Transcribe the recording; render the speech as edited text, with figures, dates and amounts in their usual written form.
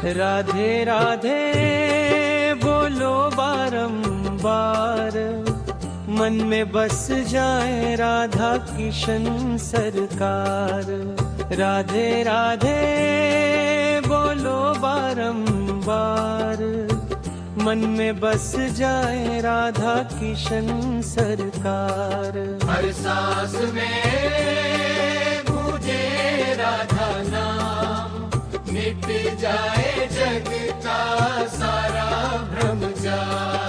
राधे राधे बोलो बारंबार, मन में बस जाए राधा किशन सरकार। राधे राधे बोलो बारंबार, मन में बस जाए राधा किशन सरकार। हर सांस में गूंजे राधा नाम, मिट जाए जग का सारा भ्रम जाल।